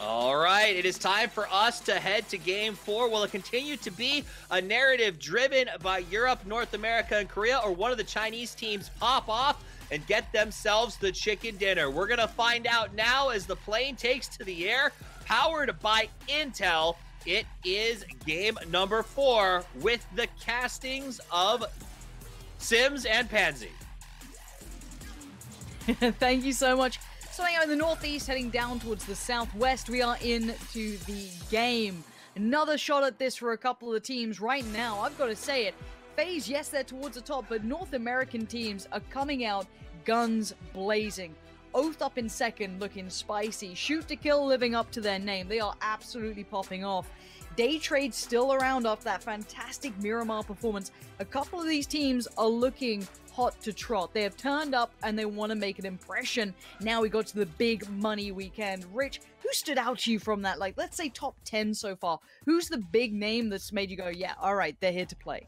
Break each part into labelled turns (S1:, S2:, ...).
S1: All right, it is time for us to head to Game 4. Will it continue to be a narrative driven by Europe, North America, and Korea, or one of the Chinese teams pop off and get themselves the chicken dinner? We're going to find out now as the plane takes to the air, powered by Intel. It is game number 4 with the castings of Sims and Pansy.
S2: Thank you so much. Starting out in the northeast, heading down towards the southwest, we are into the game. Another shot at this for a couple of the teams right now. I've got to say it. FaZe, yes, they're towards the top, but North American teams are coming out guns blazing. Oath up in second, looking spicy. Shoot to Kill living up to their name. They are absolutely popping off. Day Trade still around after that fantastic Miramar performance. A couple of these teams are looking hot to trot. They have turned up and they want to make an impression. Now we got to the big money weekend. Rich, who stood out to you from that? Like, let's say top 10 so far. Who's the big name that's made you go, yeah, all right, they're here to play?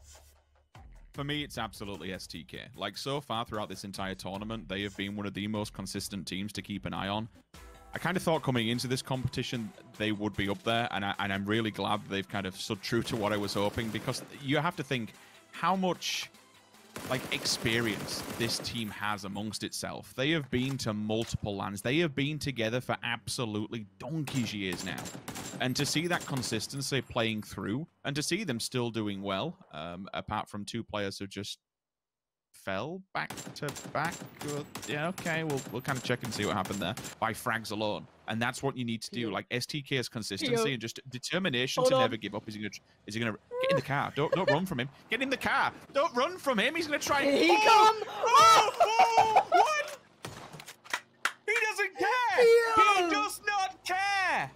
S3: For me, it's absolutely STK. Like, so far throughout this entire tournament, they have been one of the most consistent teams to keep an eye on. I kind of thought coming into this competition they would be up there, and I'm really glad that they've kind of stood true to what I was hoping, because you have to think how much experience this team has amongst itself. They have been to multiple lands. They have been together for absolutely donkey's years now. And to see that consistency playing through, and to see them still doing well, apart from 2 players who just fell back to back. Yeah, okay, we'll kind of check and see what happened there by frags alone. And that's what you need to do. Like, STK's consistency and just determination to never give up. Is he gonna get in the car? Don't run from him. Get in the car. Don't run from him. He's gonna try and what? He doesn't care. He does not care.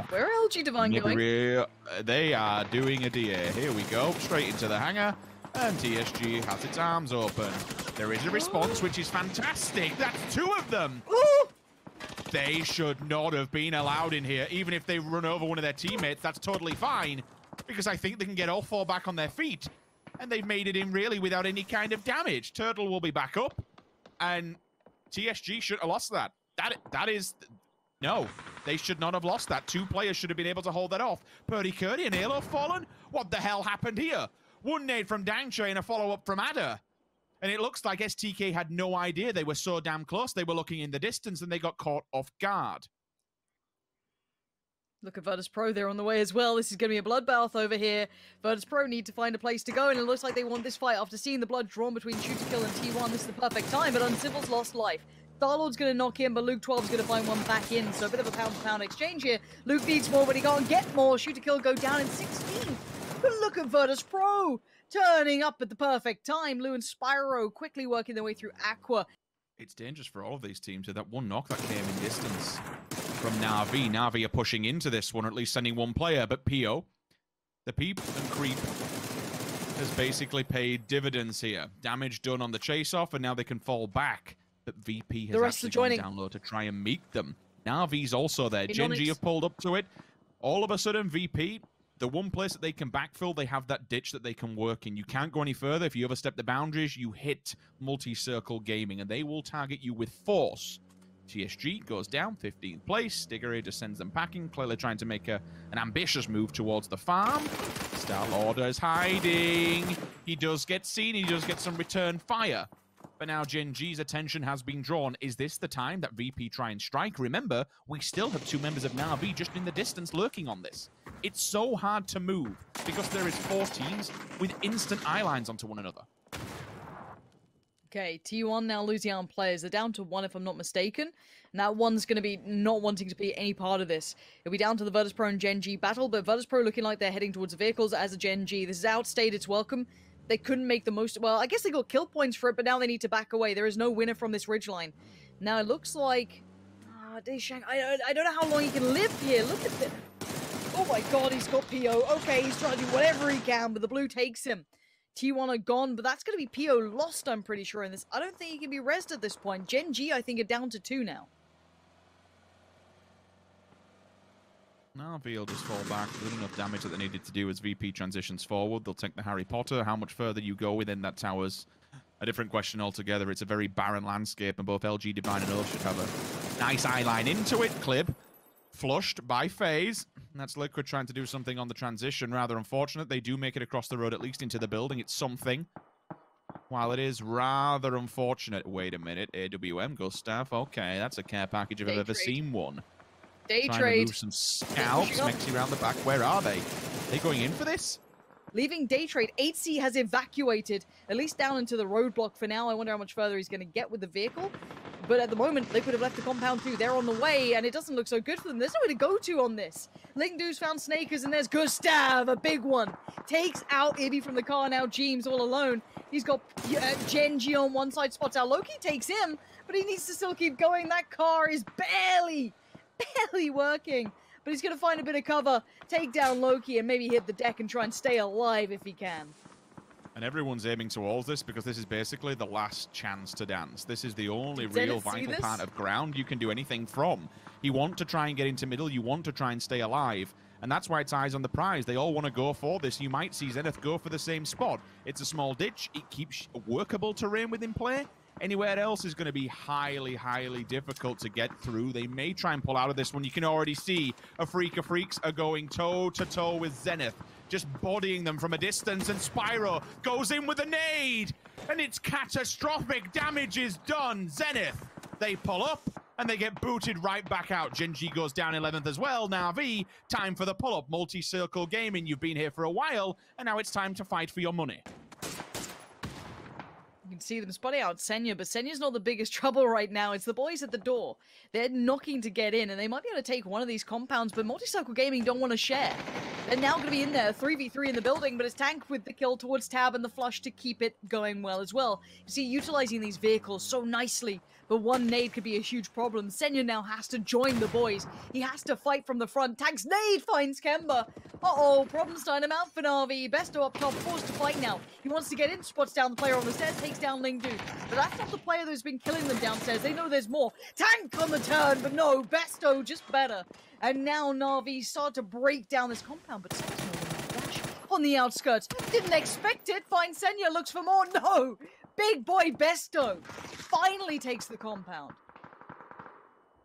S2: Where are LG Divine going?
S3: They are doing a DA. Here we go. Straight into the hangar. And TSG has its arms open. There is a response, which is fantastic. That's 2 of them. They should not have been allowed in here. Even if they run over one of their teammates, that's totally fine. Because I think they can get all 4 back on their feet. And they've made it in really without any kind of damage. Turtle will be back up. And TSG should have lost that. That is... No, they should not have lost that. 2 players should have been able to hold that off. Purdy Curdy and Halo fallen? What the hell happened here? 1 nade from Dangche and a follow-up from Adder. And it looks like STK had no idea they were so damn close. They were looking in the distance and they got caught off guard.
S2: Look at VIRTUS.PRO, they're on the way as well. This is going to be a bloodbath over here. VIRTUS.PRO need to find a place to go, and it looks like they want this fight after seeing the blood drawn between Shoot to Kill and T1. This is the perfect time, but Uncivil's lost life. Starlord's going to knock in, but Luke 12's going to find one back in, so a bit of a pound-for-pound exchange here. Luke needs more, but he can't get more. Shoot to Kill go down in 16. But look at VIRTUS.PRO turning up at the perfect time. Lou and Spyro quickly working their way through Aqua.
S3: It's dangerous for all of these teams. With that 1 knock that came in distance from Na'Vi. Na'Vi are pushing into this one, or at least sending 1 player. But PO, the peep and creep, has basically paid dividends here. Damage done on the chase-off, and now they can fall back. But VP has actually gone down low to try and meet them. Na'Vi's also there. Gen.G have pulled up to it. All of a sudden, VP... The 1 place that they can backfill, they have that ditch that they can work in. You can't go any further. If you overstep the boundaries, you hit multi-circle gaming, and they will target you with force. TSG goes down, 15th place. Diggery just sends them packing, clearly trying to make an ambitious move towards the farm. Starlord is hiding. He does get seen. He does get some return fire. But now Gen.G's attention has been drawn. Is this the time that VP try and strike? Remember, we still have 2 members of Na'Vi just in the distance lurking on this. It's so hard to move because there is 4 teams with instant eye lines onto one another.
S2: Okay, T1 now losing out on players. They're down to 1 if I'm not mistaken. And that 1's going to be not wanting to be any part of this. It'll be down to the VIRTUS.PRO and Gen.G battle, but VIRTUS.PRO looking like they're heading towards the vehicles as a Gen.G. This is outstayed its welcome. They couldn't make the most... Well, I guess they got kill points for it, but now they need to back away. There is no winner from this ridgeline. Now, it looks like... Daeshang, I don't know how long he can live here. Look at this. Oh my god, he's got PO. Okay, he's trying to do whatever he can, but the blue takes him. T1 are gone, but that's going to be PO lost, I'm pretty sure, in this. I don't think he can be rezzed at this point. Gen.G, I think, are down to 2 now.
S3: Na'Vi will just fall back with enough damage that they needed to do as VP transitions forward. They'll take the Harry Potter. How much further you go within that tower's a different question altogether. It's a very barren landscape, and both LG Divine and Oath should have a nice eye line into it. Clib flushed by FaZe. That's Liquid trying to do something on the transition. Rather unfortunate. They do make it across the road, at least into the building. It's something. While it is rather unfortunate. Wait a minute. AWM, Gustav. Okay, that's a care package if I've ever seen one.
S2: Day
S3: Trying
S2: trade.
S3: to move some scalps. Mexi around the back. Where are they? Are they going in for this?
S2: Leaving Day Trade, 8C has evacuated, at least down into the roadblock for now. I wonder how much further he's going to get with the vehicle. But at the moment, Liquid have left the compound too. They're on the way, and it doesn't look so good for them. There's nowhere to go to on this. Lingdu's found Snakers, and there's Gustav, a big one. Takes out Ibby from the car now. Jeems all alone. He's got Gen.G on one side, spots out Loki, takes him, but he needs to still keep going. That car is barely working. But he's going to find a bit of cover, take down Loki, and maybe hit the deck and try and stay alive if he can.
S3: And everyone's aiming towards this because this is basically the last chance to dance. This is the only real vital part of ground you can do anything from. You want to try and get into middle, you want to try and stay alive, and that's why it's eyes on the prize. They all want to go for this. You might see Zenith go for the same spot. It's a small ditch. It keeps workable terrain within play. Anywhere else is going to be highly, highly difficult to get through. They may try and pull out of this one. You can already see a Freak of Freaks are going toe-to-toe with Zenith, just bodying them from a distance, and Spyro goes in with a nade, and it's catastrophic. Damage is done. Zenith, they pull up, and they get booted right back out. Gen.G goes down 11th as well. Na'Vi, time for the pull-up. Multi-circle gaming. You've been here for a while, and now it's time to fight for your money.
S2: You can see them spotting out Senya, but Senya's not the biggest trouble right now. It's the boys at the door. They're knocking to get in, and they might be able to take one of these compounds, but Multi-Circle Gaming don't want to share. They're now going to be in there, 3v3 in the building, but it's Tank with the kill towards Tab and the flush to keep it going well as well. You see, utilizing these vehicles so nicely, but one nade could be a huge problem. Senya now has to join the boys. He has to fight from the front. Tank's nade finds Kemba. Uh-oh, problems time him out for Na'Vi. Besto up top, forced to fight now. He wants to get in, spots down the player on the stairs, takes down Lingdu. But that's not the player who's been killing them downstairs. They know there's more. Tank on the turn, but no, Besto just better. And now Na'Vi start to break down this compound, but Senya's no dash on the outskirts. Didn't expect it. Finds Senya, looks for more. No! Big boy Besto finally takes the compound.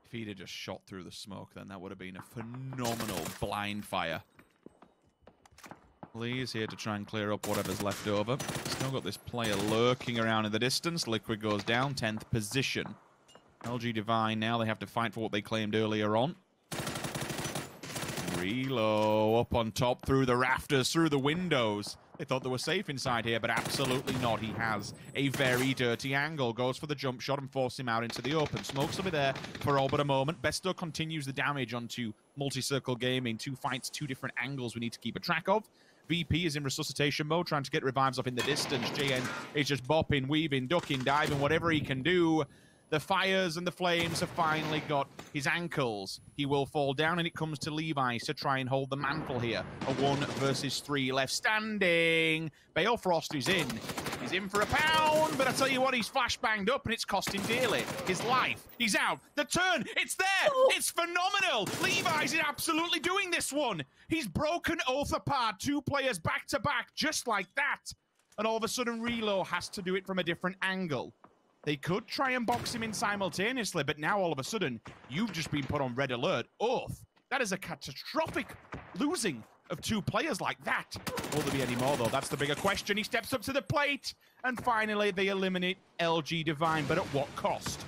S3: If he'd have just shot through the smoke, then that would have been a phenomenal blind fire. Lee's here to try and clear up whatever's left over. Still got this player lurking around in the distance. Liquid goes down, 10th position. LG Divine now, they have to fight for what they claimed earlier on. Relo up on top, through the rafters, through the windows. They thought they were safe inside here, but absolutely not. He has a very dirty angle. Goes for the jump shot and force him out into the open. Smokes will be there for all but a moment. Besto continues the damage onto Multi-Circle Gaming. 2 fights, 2 different angles we need to keep a track of. VP is in resuscitation mode, trying to get revives off in the distance. JN is just bopping, weaving, ducking, diving, whatever he can do. The fires and the flames have finally got his ankles. He will fall down, and it comes to Levi to try and hold the mantle here. A 1 versus 3 left standing. Balefrost is in. He's in for a pound, but I tell you what, he's flash-banged up, and it's cost him dearly. His life. He's out. The turn. It's there. Oh. It's phenomenal. Levi's absolutely doing this one. He's broken Oath apart. 2 players back-to-back, just like that. And all of a sudden, Relo has to do it from a different angle. They could try and box him in simultaneously, but now all of a sudden, you've just been put on red alert. Oath, that is a catastrophic losing of 2 players like that. Will there be any more, though? That's the bigger question. He steps up to the plate, and finally they eliminate LG Divine, but at what cost?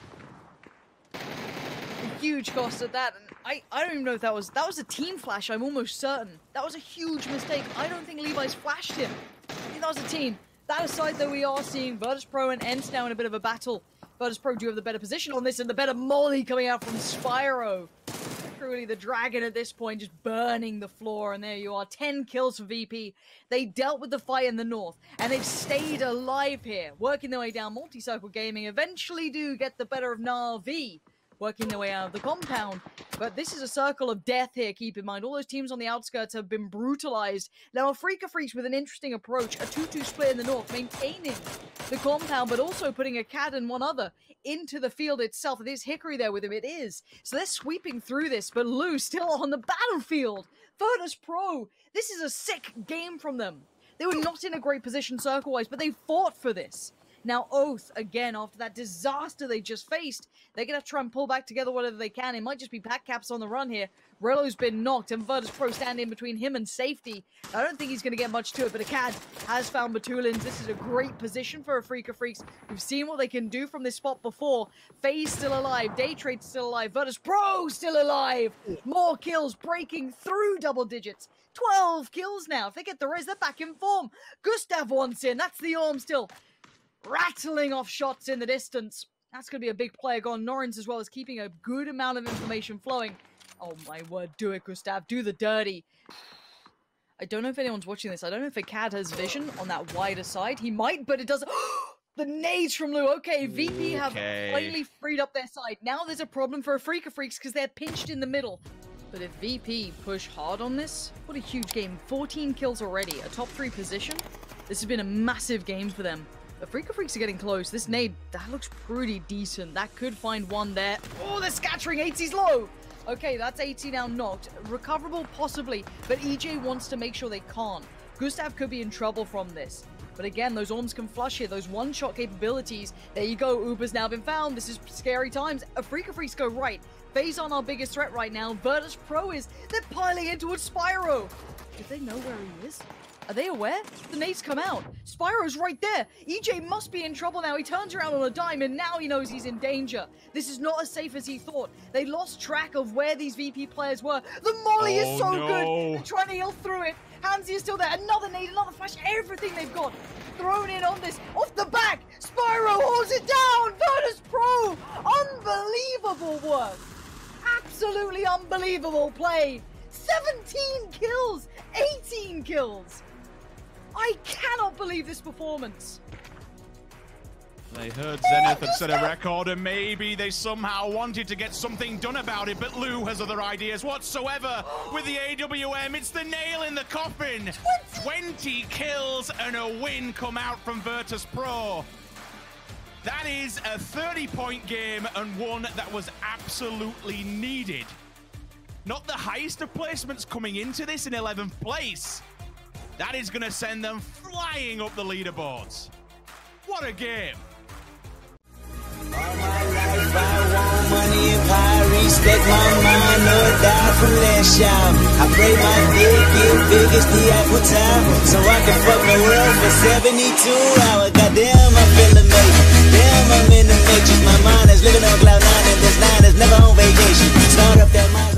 S2: A huge cost at that, and I don't even know if that was a team flash, I'm almost certain. That was a huge mistake. I don't think Levi's flashed him. I think that was a team. That aside, though, we are seeing VIRTUS.PRO and ENCE now in a bit of a battle. VIRTUS.PRO do have the better position on this, and the better molly coming out from Spyro. Truly the dragon at this point just burning the floor, and there you are, 10 kills for VP. They dealt with the fight in the north, and they've stayed alive here, working their way down. Multi-Circle Gaming eventually do get the better of Na'Vi, working their way out of the compound. But this is a circle of death here, keep in mind. All those teams on the outskirts have been brutalized. Now, a Freak of Freaks with an interesting approach, a 2-2 split in the north, maintaining the compound, but also putting a CAD and one other into the field itself. It is Hickory there with him, it is. So they're sweeping through this, but Lou still on the battlefield. VIRTUS.PRO, this is a sick game from them. They were not in a great position circle-wise, but they fought for this. Now Oath, again, after that disaster they just faced, they're going to try and pull back together whatever they can. It might just be pack caps on the run here. Rello's been knocked, and VIRTUS.PRO stand in between him and safety. I don't think he's going to get much to it, but Akad has found Batulins. This is a great position for Afrika Freaks. We've seen what they can do from this spot before. FaZe still alive, Daytrade still alive, VIRTUS.PRO still alive. More kills, breaking through double digits. 12 kills now. If they get the res, they're back in form. Gustav wants in. That's the Orm still rattling off shots in the distance. That's going to be a big player gone. Norrens as well is keeping a good amount of information flowing. Oh my word, do it, Gustav. Do the dirty. I don't know if anyone's watching this. I don't know if Akad has vision on that wider side. He might, but it doesn't. The nades from Lou. Okay, VP have finally freed up their side. Now there's a problem for Afrika Freaks because they're pinched in the middle. But if VP push hard on this, what a huge game. 14 kills already, a top 3 position. This has been a massive game for them. Afrika Freaks are getting close. This nade, that looks pretty decent. That could find one there. Oh, they're scattering. 80's low. Okay, that's 80 now knocked. Recoverable possibly, but EJ wants to make sure they can't. Gustav could be in trouble from this. But again, those Orms can flush here, those one-shot capabilities. There you go, Uber's now been found. This is scary times. Afrika Freaks go right. FaZe on our biggest threat right now. VIRTUS.PRO is, they're piling in towards Spyro. Do they know where he is? Are they aware? The nades come out. Spyro's right there. EJ must be in trouble now. He turns around on a dime and now he knows he's in danger. This is not as safe as he thought. They lost track of where these VP players were. The molly is so good. They're trying to heal through it. Hansi is still there. Another nade, another flash. Everything they've got thrown in on this. Off the back. Spyro holds it down. VIRTUS.PRO. Unbelievable work. Absolutely unbelievable play. 17 kills. 18 kills. I cannot believe this performance.
S3: They heard Zenith had set a record, and maybe they somehow wanted to get something done about it, but Lou has other ideas whatsoever. With the AWM, it's the nail in the coffin. 20 kills and a win come out from VIRTUS.PRO. That is a 30-point game, and one that was absolutely needed. Not the highest of placements coming into this in 11th place. That is going to send them flying up the leaderboards. What a game.
S4: All my life I want money and power, respect my mind, no die from last shot. I pray my dick get big as the Apple Tower, so I can fuck the world for 72 hours. Goddamn, I feel amazing. Damn, I'm in the matrix. My mind is living on cloud 9 and this 9 is never on vacation. Start up that mind.